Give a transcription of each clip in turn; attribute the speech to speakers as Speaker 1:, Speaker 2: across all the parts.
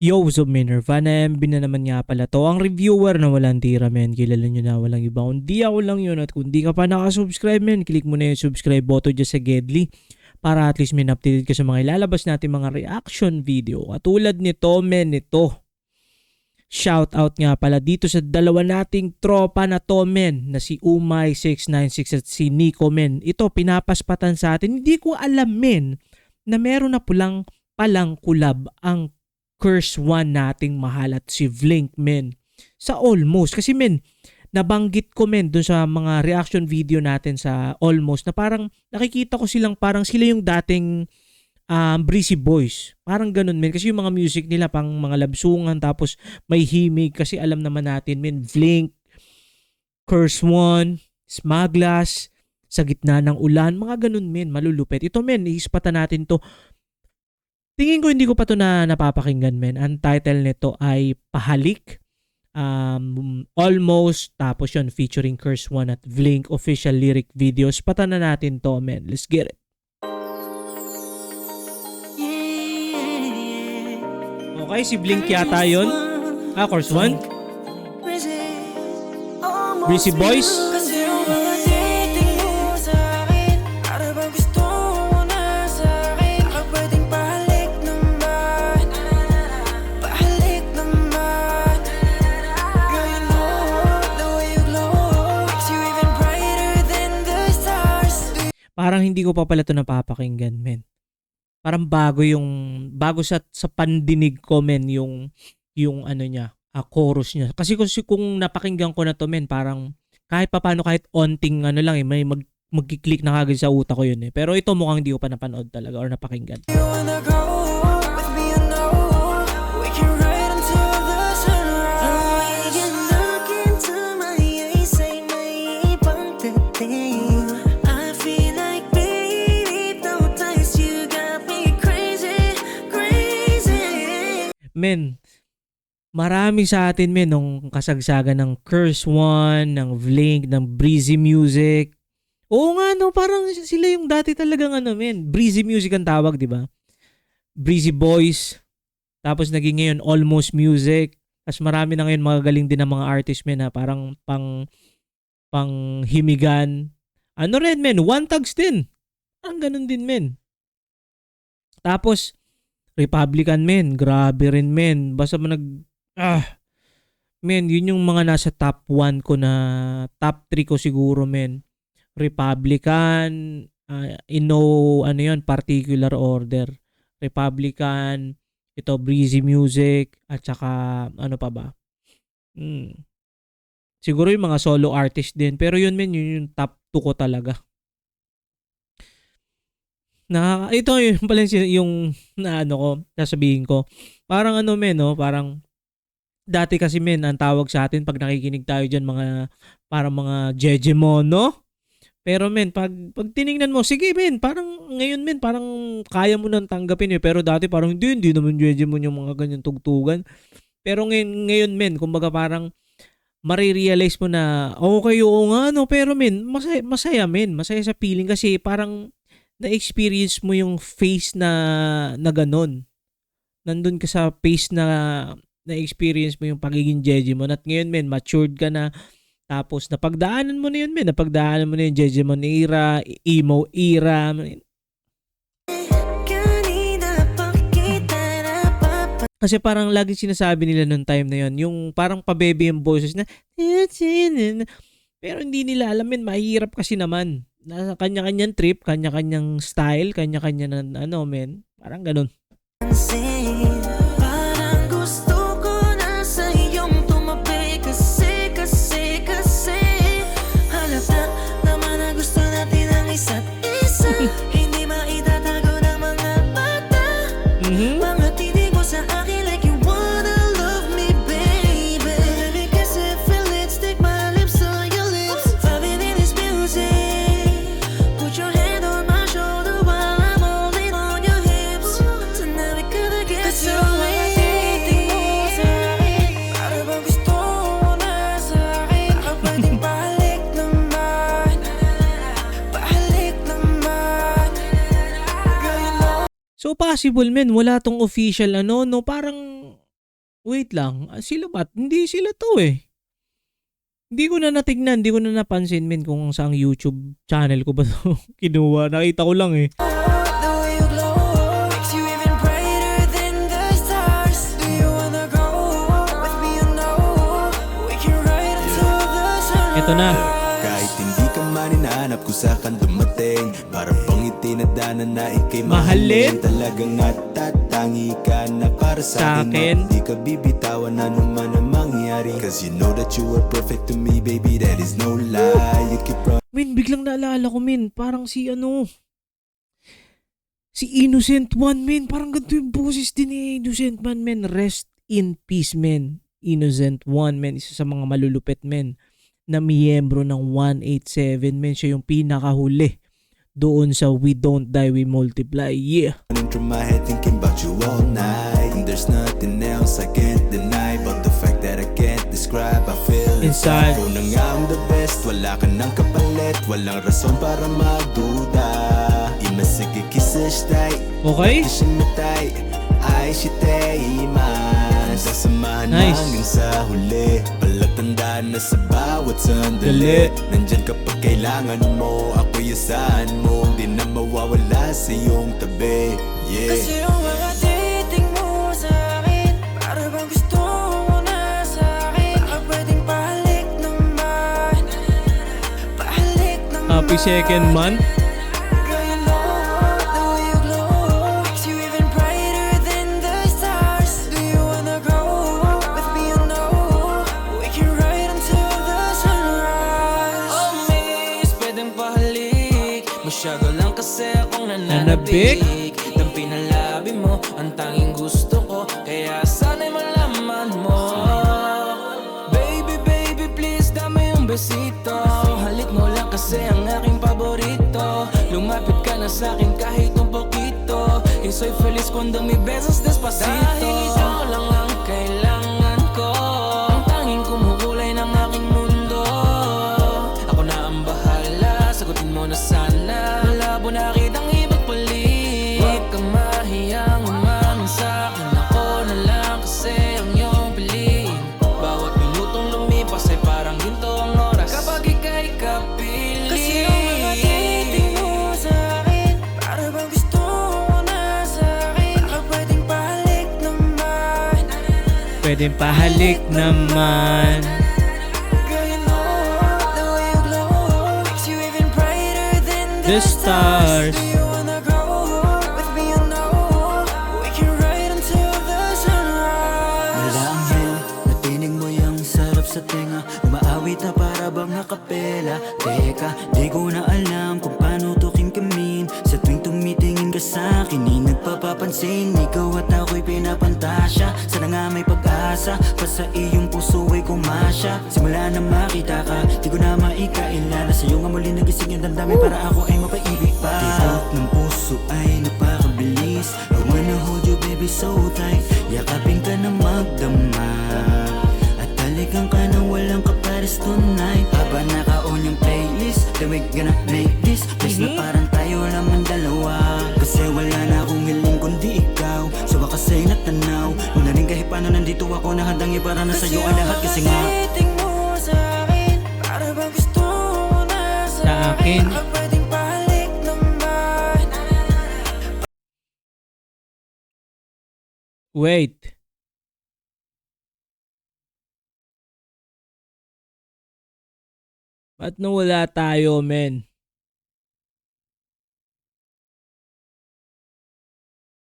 Speaker 1: Yo, what's up, men? Nirvana MB na naman nga pala to. Ang reviewer na walang tira, men. Kilala nyo na, walang iba. Kundi ako lang yun. At kung di ka pa nakasubscribe, men, click mo na yung subscribe button dyan sa Gedli para at least, men, updated ka sa mga ilalabas natin mga reaction video. Katulad nito, men, ito. Shout out nga pala dito sa dalawa nating tropa na to, men, na si Umay696 at si Nico, men. Ito, pinapaspatan sa atin. Hindi ko alam, men, na meron na palang collab ang Curse One nating mahal at si Vlink, men. Sa Almost. Kasi, men, nabanggit ko, men, dun sa mga reaction video natin sa Almost na parang nakikita ko silang parang sila yung dating Breezy Boys. Parang ganun, men. Kasi yung mga music nila pang mga labsungan tapos may himig. Kasi alam naman natin, men, Vlink, Curse One, Smaglas, Sa Gitna ng Ulan, mga ganun, men. Malulupet. Ito, men, iispatan natin to. Tingin ko hindi ko pa to na napapakinggan, men. Ang title nito ay Pahalik. Almost. Tapos yun, featuring Curse One at Vlink official lyric videos. Patan na natin to, men. Let's get it. Okay, si Vlink yata yun. Curse One. Breezy Boys. Parang hindi ko pa pala ito napapakinggan, men. Parang bago sa pandinig ko, men, yung ano niya, chorus niya. Kasi kung napakinggan ko na to, men, parang kahit papaano, kahit onting ano lang, may magkiklik na kagad sa utak ko yun eh. Pero ito mukhang hindi ko pa napanood talaga or napakinggan. Men, marami sa atin, men, nung kasagsagan ng Curse One, ng Vlink, ng Breezy Music. Oo nga, no, parang sila yung dati talagang ano, men. Breezy Music ang tawag, di ba? Breezy Boys. Tapos naging ngayon Almost Music. Tapos marami na ngayon magagaling din ng mga artist, men, ha? Parang pang himigan. Ano rin, men? One Tags din. Ang ganun din, men. Tapos Republican, men. Grabe rin, men. Basta mo men, yun yung mga nasa top 1 ko na top 3 ko siguro, men. Republican, in no, ano yun, particular order. Republican, ito, Breezy Music, at saka, ano pa ba? Siguro yung mga solo artist din. Pero yun, men, yun yung top 2 ko talaga. Ito yung pala yung na ano ko, sasabihin ko. Parang ano, men, no? Parang dati kasi, men, ang tawag sa atin pag nakikinig tayo diyan parang mga Jejemon, no? Pero, men, pag tiningnan mo, sige, men, parang ngayon, men, parang kaya mo nang tanggapin eh. Pero dati parang hindi naman Jejemon yung mga ganyan tugtugan. Pero ngayon, men, kumbaga parang marirealize mo na okay, oo nga, no? Pero, men, masaya, men. Masaya sa feeling kasi parang na-experience mo yung face na ganon. Nandun ka sa face na-experience mo yung pagiging Jejemon. At ngayon, men, matured ka na. Tapos, napagdaanan mo na yun, men. Napagdaanan mo na yung Jejemon era, emo era. Kasi parang lagi sinasabi nila nung time na yun, yung parang pabebe yung boses na, pero hindi nila alam, men, mahirap kasi naman. Nasa kanya-kanyang trip, kanya-kanyang style, kanya-kanya na ano, men. Parang ganun.
Speaker 2: Parang gusto ko na sa iyong tumabi kasi halata naman na gusto natin ang isa't isa. Hindi maitatago ng mga mata. Mga tinig mo sa akin like you wanna love me, baby. Because I feel it, stick my lips on your lips. Vibing in this music. Put your hand on my shoulder while I'm holding on your hips. Tonight we could get you away. Para bang gusto mo na sa akin? Baka pwedeng pahalik naman. Pahalik naman. Girl, you know.
Speaker 1: So possible, men, wala tong official ano, no, parang Wait lang, sila ba? Hindi sila to eh. Hindi ko na natignan, hindi ko na napansin men kung saang YouTube channel ko ba to kinuha. Nakita ko lang eh.
Speaker 2: The way you glow makes you even brighter than the stars. Do you wanna go with me? You know we can ride until the sunrise.
Speaker 1: Ito na.
Speaker 3: Kahit hindi ka man hinahanap kung saan ka dumating, para bang itinadana na ikay
Speaker 1: Mahalin.
Speaker 3: mahalin. Talagang natatangi ka na para sa akin. Di ka bibitawan anuman ang mangyari, cause you know that you are perfect to me, baby, that is no lie. You keep running.
Speaker 1: Men, biglang naalala ko men, parang si Innocent One men, parang ganito yung boses din ni Innocent One men. Rest in peace men, Innocent One men, isa sa mga malulupit men na miyembro ng 187 men. Siya yung pinakahuli doon sa We Don't Die, We Multiply. Yeah.
Speaker 3: Through my head thinking about you all night, and there's nothing else I can't deny but the fact that I can't describe. I feel
Speaker 1: Inside.
Speaker 3: Ikaw na nga ang the best, wala ka nang kapalit, walang rason para magduda. Imasige kisastay,
Speaker 1: Okay?
Speaker 3: isimatay, ay sitay iman. Sasamahan
Speaker 1: Nice.
Speaker 3: hanggang sa huli, palatandaan na sa bawat sandali. Nandyan kapag kailangan mo, ako'y asahan mo, di na mawawala sa iyong tabi. Yeah.
Speaker 2: Kasi yung mga titig mo sa akin, para bang gusto mo na sa akin. Baka pwedeng pahalik naman, pahalik naman.
Speaker 1: Happy second month.
Speaker 2: Girl, you know the way you glow makes you even brighter than the stars. Do you wanna go with me? You know we can ride until the sunrise. Oh miss, pwedeng pahalik, masyado lang kasi akong
Speaker 1: Nanabik?
Speaker 2: nananabik. Nang pinalabi mo, ang tanging gusto ko, kaya sana'y malaman mo. Baby, baby, please, dami yung besito. Halik mo lang kasi ang aking paborito. Lumapit ka na sa'kin kahit un poquito, y soy feliz cuando mi besas despacito. Dahil ikaw lang ang kailangan ko, ang tanging kumukulay ng aking mundo. Ako na ang bahala, sagutin mo na sana. Malabo na kitang ipagpalit. Huwag kang mahiyang umamin sa'kin, ako na lang kasi ang iyong piliin. Bawat minutong lumipas ay parang ginto ang oras kapag ika'y kapiling. Kasi yung mga titig mo sa akin, para bang gusto mo na sa akin. Baka pwedeng pahalik naman,
Speaker 1: Pwedeng pahalik naman.
Speaker 2: girl, you know the way you glow makes you even brighter than
Speaker 1: The stars.
Speaker 2: Do you wanna go with me? You know we can ride until the sunrise.
Speaker 4: Malanghel, natinig mo yung sarap sa tenga, umaawit na para bang nakapela. Teka, di ko na alam kung paano to kimkamin. Sa tuwing tumitingin ka sa'kin, di nagpapapansin. Ikaw at ako'y pinapantasya, sana nga may pag-asa, pa sa iyong puso ay kumasya. Simula na makita ka, di ko na maikailala. Sa'yo nga muli nagising yung damdamin para ako ay mapaibig pa. Tibok ng puso ay napakabilis, I wanna hold you baby so tight. Yakapin ka na magdama, at talikan ka na walang kapares tonight. Habang naka-on yung playlist, then we gonna make this place na parang tayo lang ang dalawa. Kasi wala na akong hiling kundi ikaw, sa wakas ay natanaw mo na rin kahit paano nandito ako na handang ipara na sa'yo ang lahat. Kasi nga
Speaker 2: titig mo sa akin, para bang gusto mo na sa
Speaker 1: Sa akin.
Speaker 2: Baka pwedeng pahalik naman.
Speaker 1: Wait. Ba't nawala tayo, men?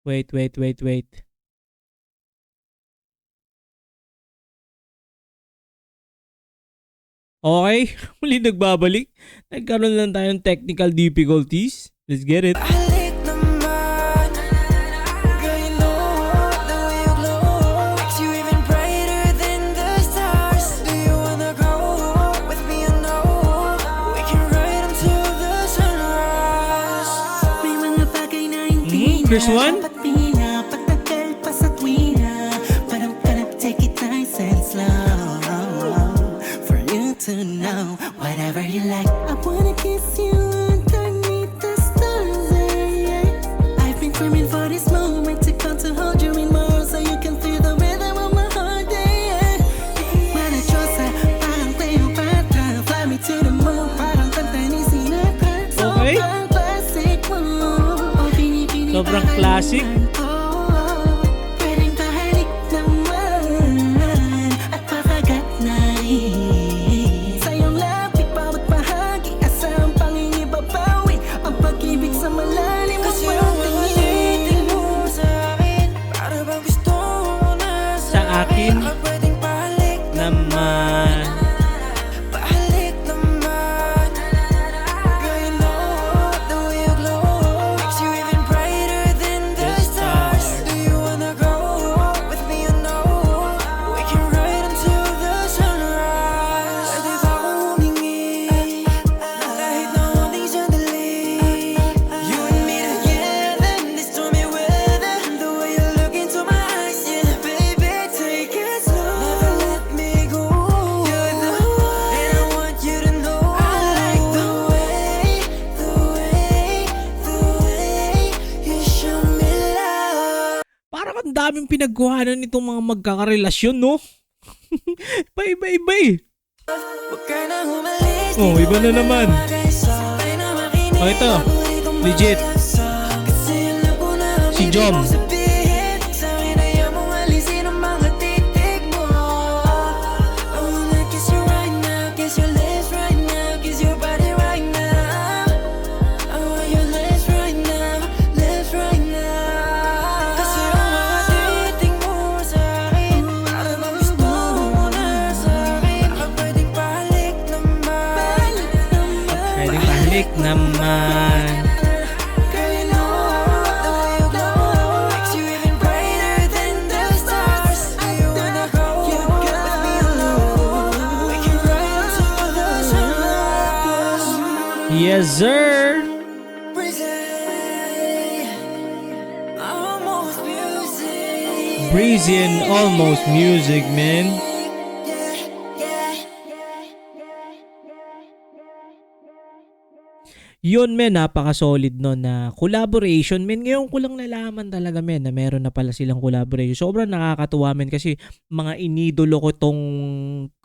Speaker 1: Wait. Okay, muli nagbabalik. Nagkaroon lang tayong technical difficulties. Let's get it.
Speaker 2: Pahalik naman, girl, you know the way you glow makes you even brighter than the stars. Do you wanna go with me? You know we can ride until the sunrise.
Speaker 4: may mga bagay na hindi
Speaker 1: First one?
Speaker 4: dapat pinapatagal pa sa tuwina. Parang take it nice and slow for you to know whatever you like. I wanna kiss you underneath the stars, yeah, yeah. I've been dreaming for this moment to come to hold you in my arms so you can feel the rhythm of my heart.
Speaker 1: Sobrang classic.
Speaker 2: Pwedeng tahalik naman at pakagat na rin. Sa iyong lapit bawat bahagi asang pangingibabawi ang pag-ibig sa malalim mo
Speaker 5: Kasi yung mga titig mo sa akin para bang gusto mo na
Speaker 1: Sa akin
Speaker 5: Baka pwedeng pahalik
Speaker 1: naman.
Speaker 5: Pahalik naman Girl, you know the way you glow Makes you even brighter than the stars Do you wanna go with me, you know We can ride until the sunrise Pwede ba akong humingi na kahit na konting sandali You and me together in this stormy weather The way you look into my eyes, yeah Baby, take it slow Never let me go You're the one And I want you to know I like the way You show me love
Speaker 1: Parang ang daming pinagkuhanan nitong mga magkakarelasyon, no? Iba-iba eh.
Speaker 5: Huwag ka nang umalis
Speaker 1: Oh, iba na naman.
Speaker 5: Sabay na makinig
Speaker 1: Oh, ito.
Speaker 5: Paboritong
Speaker 1: Legit.
Speaker 5: basa Kasi alam ko na ang
Speaker 1: Si
Speaker 5: ibig
Speaker 1: Jom.
Speaker 5: mong sabihin Sa akin ayaw mong alisin ang mga titig mo I wanna kiss you right now Kiss your lips right now Kiss your body right now I want your lips right now Lips right now Kasi ang mga titig mo sa akin Para bang gusto mo na sa akin Baka pwedeng pahalik naman
Speaker 1: Pwedeng pahalik naman.
Speaker 5: Girl, you know the way you glow Makes you even brighter than the stars Do you wanna go with me alone We can ride until the sunrise
Speaker 1: Yes, sir.
Speaker 5: Breezy Almost music
Speaker 1: Breezy and almost music, man. Yun, men, napaka-solid no na collaboration, men. Ngayon ko lang nalaman talaga, men, na meron na pala silang collaboration. Sobrang nakakatuwa, men, kasi mga inidolo ko tong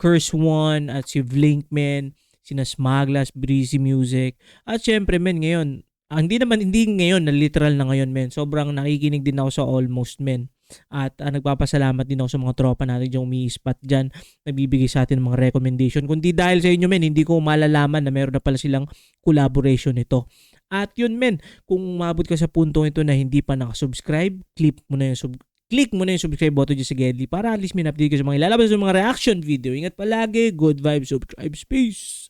Speaker 1: Curse One at si Blink, men, sina Smaglas, Breezy Music. At syempre, men, ngayon, hindi ngayon, na literal na ngayon, men. Sobrang nakikinig din ako sa Almost, men. At nagpapasalamat din ako sa mga tropa natin yung umi-spot dyan, nagbibigay sa atin ng mga recommendation. Kundi dahil sa inyo, men, hindi ko malalaman na meron na pala silang collaboration nito. At yun, men, kung umabot ka sa puntong ito na hindi pa nakasubscribe, click mo na yung subscribe button dyan sa Gedli para at least may update ka sa mga ilalabas sa mga reaction video. Ingat palagi, good vibes, subscribe, peace!